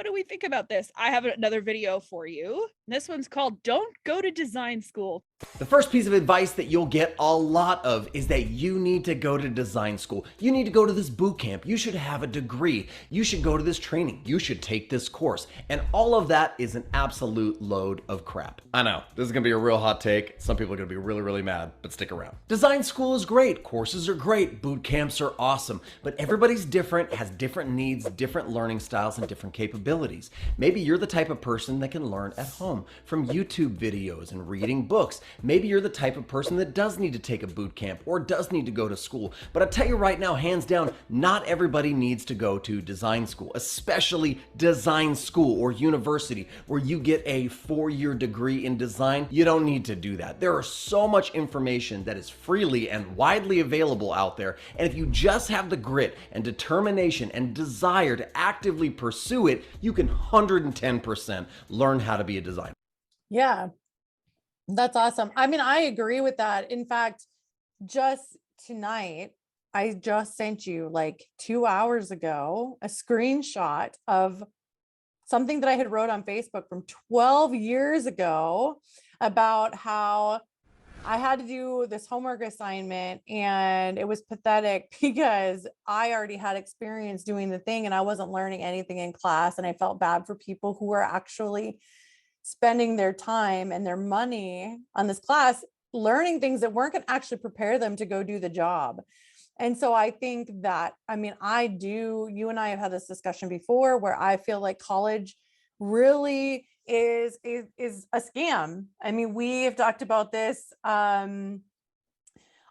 what do we think about this? I have another video for you. This one's called Don't Go to Design School. The first piece of advice that you'll get a lot of is that you need to go to design school. You need to go to this boot camp. You should have a degree. You should go to this training. You should take this course. And all of that is an absolute load of crap. I know, this is gonna be a real hot take. Some people are gonna be really, really mad, but stick around. Design school is great. Courses are great. Boot camps are awesome. But everybody's different, has different needs, different learning styles, and different capabilities. Maybe you're the type of person that can learn at home from YouTube videos and reading books. Maybe you're the type of person that does need to take a boot camp or does need to go to school. But I tell you right now, hands down, not everybody needs to go to design school, especially design school or university where you get a 4-year degree in design. You don't need to do that. There are so much information that is freely and widely available out there. And if you just have the grit and determination and desire to actively pursue it, you can 110% learn how to be a designer. Yeah. That's awesome. I mean, I agree with that. In fact, just tonight, I just sent you like 2 hours ago, a screenshot of something that I had wrote on Facebook from 12 years ago about how I had to do this homework assignment and it was pathetic because I already had experience doing the thing and I wasn't learning anything in class. And I felt bad for people who were actually spending their time and their money on this class, learning things that weren't going to actually prepare them to go do the job. And so I think that, I mean, you and I have had this discussion before where I feel like college really is a scam. I mean, we have talked about this.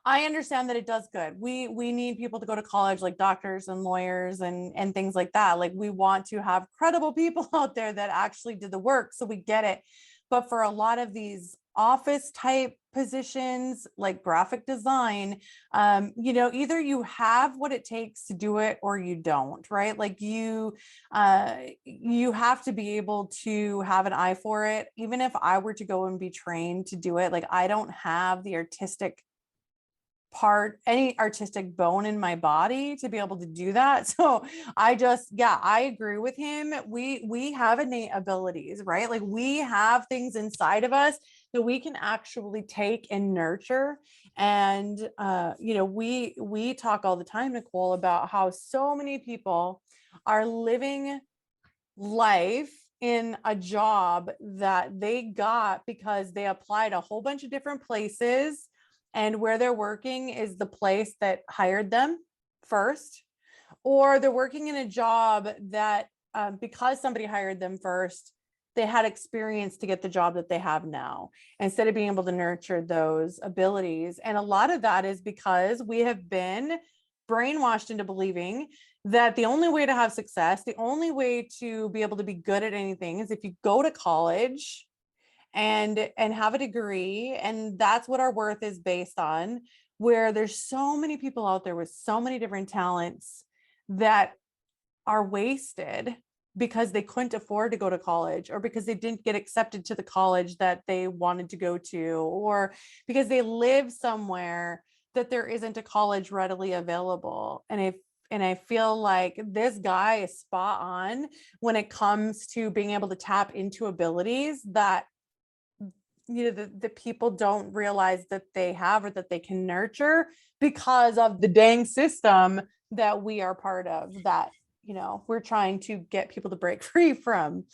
I understand that it does good. We need people to go to college, like doctors and lawyers and things like that. Like we want to have credible people out there that actually did the work. So we get it. But for a lot of these office type positions like graphic design, either you have what it takes to do it or you don't, right? Like you have to be able to have an eye for it. Even if I were to go and be trained to do it, like I don't have the any artistic bone in my body to be able to do that. So I agree with him. We have innate abilities, right? Like we have things inside of us that we can actually take and nurture. And, we talk all the time, Nicole, about how so many people are living life in a job that they got because they applied a whole bunch of different places. And where they're working is the place that hired them first, or they're working in a job that because somebody hired them first, they had experience to get the job that they have now, instead of being able to nurture those abilities. And a lot of that is because we have been brainwashed into believing that the only way to have success, the only way to be able to be good at anything is if you go to college and have a degree, and that's what our worth is based on, where there's so many people out there with so many different talents that are wasted because they couldn't afford to go to college, or because they didn't get accepted to the college that they wanted to go to, or because they live somewhere that there isn't a college readily available. And I feel like this guy is spot on when it comes to being able to tap into abilities that the people don't realize that they have or that they can nurture because of the dang system that we are part of, that we're trying to get people to break free from.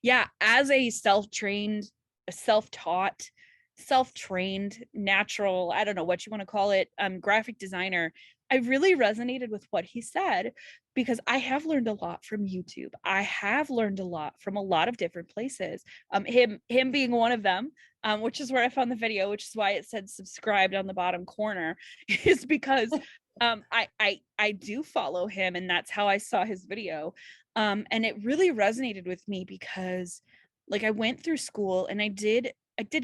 Yeah, as a self-trained, self-taught, self-trained, natural, I don't know what you want to call it, graphic designer, I really resonated with what he said, because I have learned a lot from YouTube. I have learned a lot from a lot of different places. Him being one of them, which is where I found the video, which is why it said subscribed on the bottom corner, is because I do follow him, and that's how I saw his video. And it really resonated with me because, like, I went through school and I did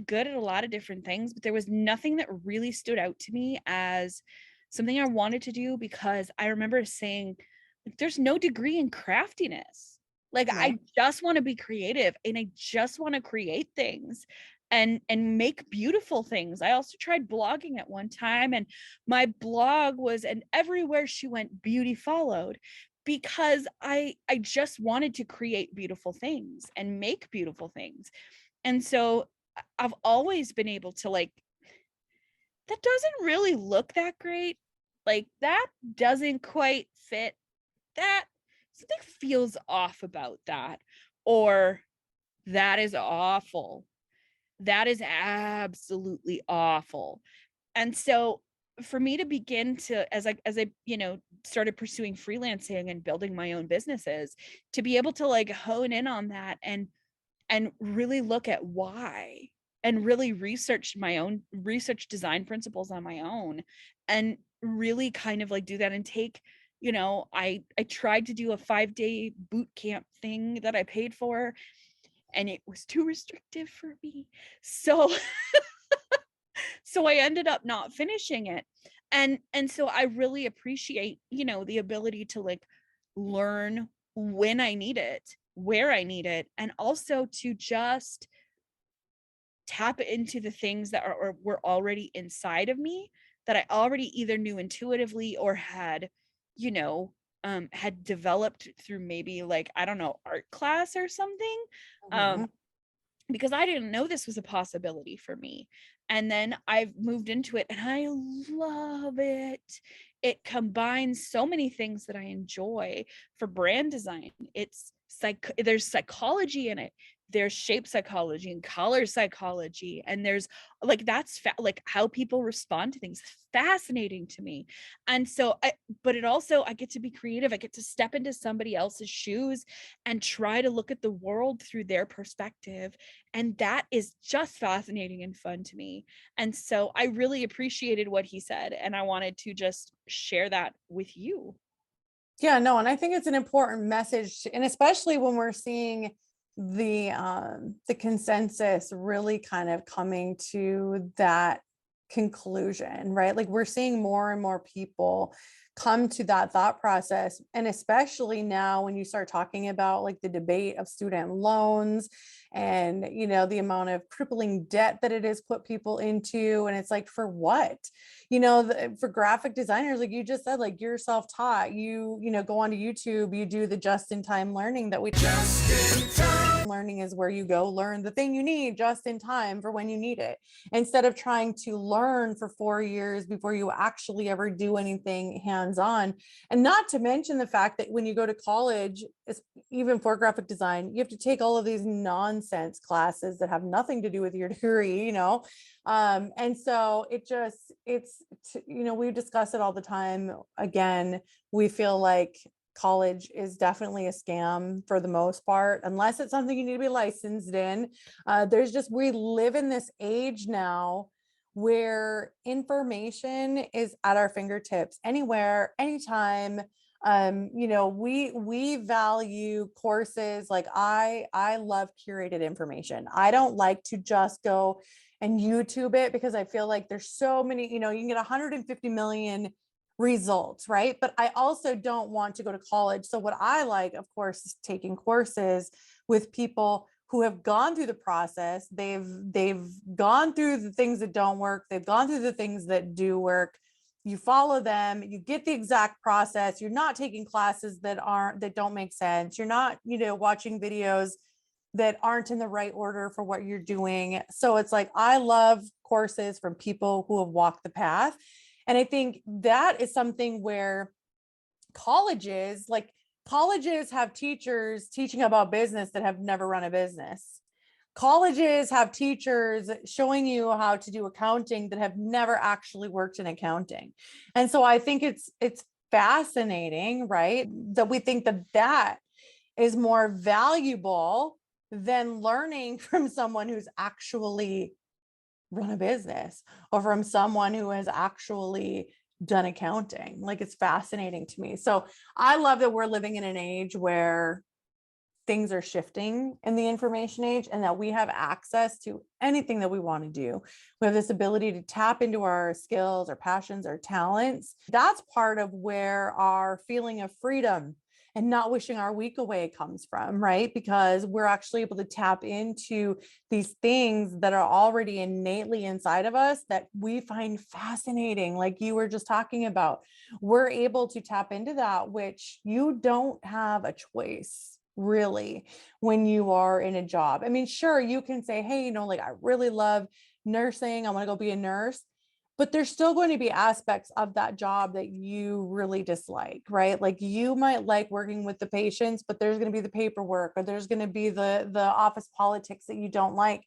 good at a lot of different things, but there was nothing that really stood out to me as something I wanted to do, because I remember saying, like, there's no degree in craftiness. Like, I just want to be creative and I just want to create things and make beautiful things. I also tried blogging at one time, and my blog was, and everywhere she went, beauty followed. because I just wanted to create beautiful things and make beautiful things. And so I've always been able to like, that doesn't really look that great. Like that doesn't quite fit. That something feels off about that. Or that is awful. That is absolutely awful. And so for me to begin to, as I started pursuing freelancing and building my own businesses, to be able to like hone in on that and really look at why, and really research design principles on my own, and really kind of like do that and take, I tried to do a 5-day boot camp thing that I paid for, and it was too restrictive for me. So I ended up not finishing it. And so I really appreciate, the ability to like learn when I need it, where I need it, and also to just tap into the things that are or were already inside of me, that I already either knew intuitively or had developed through maybe like, I don't know, art class or something. Um, Mhm. because I didn't know this was a possibility for me. And then I've moved into it and I love it. It combines so many things that I enjoy for brand design. There's psychology in it. There's shape psychology and color psychology. And there's like, like how people respond to things, fascinating to me. And so but it also, I get to be creative. I get to step into somebody else's shoes and try to look at the world through their perspective. And that is just fascinating and fun to me. And so I really appreciated what he said. And I wanted to just share that with you. Yeah, no, and I think it's an important message, and especially when we're seeing the consensus really kind of coming to that conclusion, right? Like we're seeing more and more people come to that thought process. And especially now when you start talking about like the debate of student loans and the amount of crippling debt that it has put people into. And it's like, for what? For graphic designers, like you just said, like you're self-taught, go onto YouTube, you do the just-in-time learning that we learning is where you go learn the thing you need just in time for when you need it, instead of trying to learn for 4 years before you actually ever do anything hands-on. And not to mention the fact that when you go to college, even for graphic design, you have to take all of these nonsense classes that have nothing to do with your degree, and so we discuss it all the time. Again, we feel like college is definitely a scam for the most part, unless it's something you need to be licensed in. We live in this age now where information is at our fingertips, anywhere, anytime. We value courses. Like I love curated information. I don't like to just go and YouTube it, because I feel like there's so many, you can get 150 million results, right? But I also don't want to go to college. So what I like, of course, is taking courses with people who have gone through the process. They've gone through the things that don't work. They've gone through the things that do work. You follow them, you get the exact process. You're not taking classes that don't make sense. You're not, watching videos that aren't in the right order for what you're doing. So it's like, I love courses from people who have walked the path. And I think that is something where colleges have teachers teaching about business that have never run a business. Colleges have teachers showing you how to do accounting that have never actually worked in accounting. And so I think it's fascinating, right? That we think that is more valuable than learning from someone who's actually run a business, or from someone who has actually done accounting. Like, it's fascinating to me. So I love that we're living in an age where things are shifting in the information age, and that we have access to anything that we want to do. We have this ability to tap into our skills, our passions, our talents. That's part of where our feeling of freedom and not wishing our week away comes from, right? Because we're actually able to tap into these things that are already innately inside of us that we find fascinating. Like you were just talking about, we're able to tap into that, which you don't have a choice really when you are in a job. I mean, sure, you can say, hey, like I really love nursing, I want to go be a nurse, but there's still going to be aspects of that job that you really dislike, right? Like you might like working with the patients, but there's going to be the paperwork, or there's going to be the office politics that you don't like.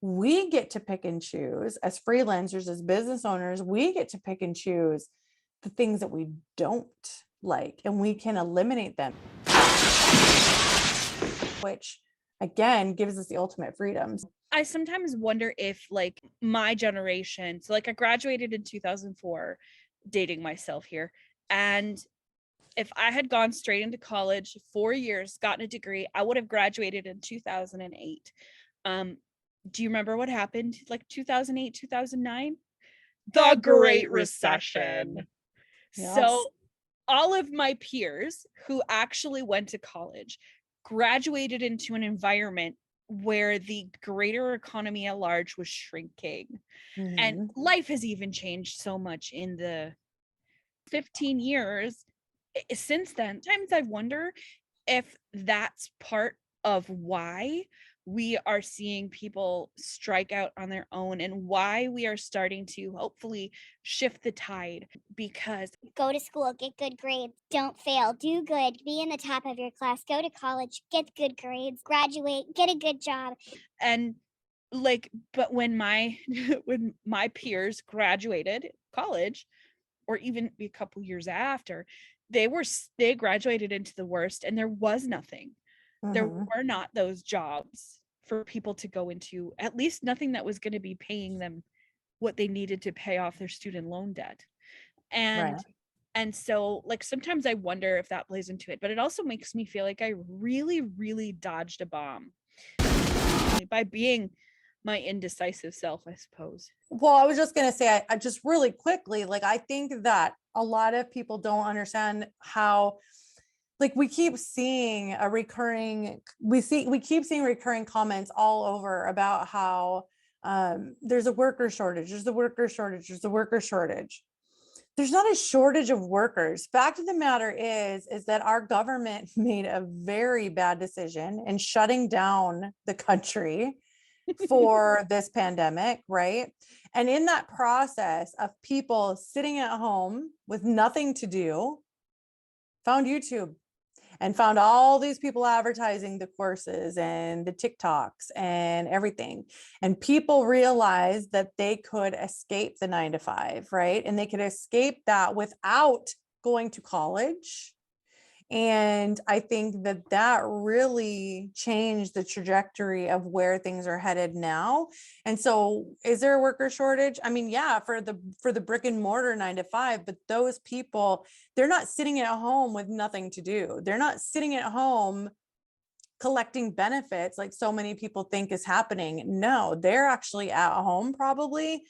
We get to pick and choose as freelancers, as business owners, we get to pick and choose the things that we don't like, and we can eliminate them, which again gives us the ultimate freedoms. I sometimes wonder if like my generation, so like I graduated in 2004, dating myself here. And if I had gone straight into college, 4 years, gotten a degree, I would have graduated in 2008. Do you remember what happened like 2008, 2009? The Great Recession. Yes. So all of my peers who actually went to college graduated into an environment where the greater economy at large was shrinking. And Mhm. life has even changed so much in the 15 years since then. Sometimes I wonder if that's part of why we are seeing people strike out on their own, and why we are starting to hopefully shift the tide. Because Go to school, get good grades, don't fail, do good, be in the top of your class, go to college, get good grades, graduate, get a good job. and like, but when my when my peers graduated college, or even a couple years after, they graduated into the worst, and there was nothing. There Mhm. were not those jobs for people to go into, at least nothing that was going to be paying them what they needed to pay off their student loan debt. Right. And so like sometimes I wonder if that plays into it, but it also makes me feel like I really, really dodged a bomb by being my indecisive self, I suppose. Well, I was just going to say, I just really quickly, like, I think that a lot of people don't understand how, like, we keep seeing recurring comments all over about how there's a worker shortage, there's a worker shortage, there's a worker shortage. There's not a shortage of workers. Fact of the matter is that our government made a very bad decision in shutting down the country for this pandemic, right? And in that process of people sitting at home with nothing to do, found YouTube and found all these people advertising the courses and the TikToks and everything. And people realized that they could escape the 9 to 5, right? And they could escape that without going to college. And I think that that really changed the trajectory of where things are headed now. And so is there a worker shortage? I mean, yeah, for the brick and mortar 9 to 5, but those people, they're not sitting at home with nothing to do. They're not sitting at home collecting benefits like so many people think is happening. No, they're actually at home, probably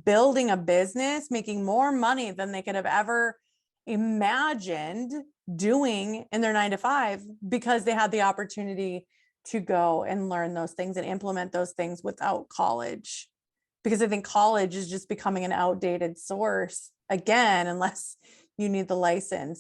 building a business, making more money than they could have ever imagined doing in their 9 to 5, because they had the opportunity to go and learn those things and implement those things without college. Because I think college is just becoming an outdated source again, unless you need the license.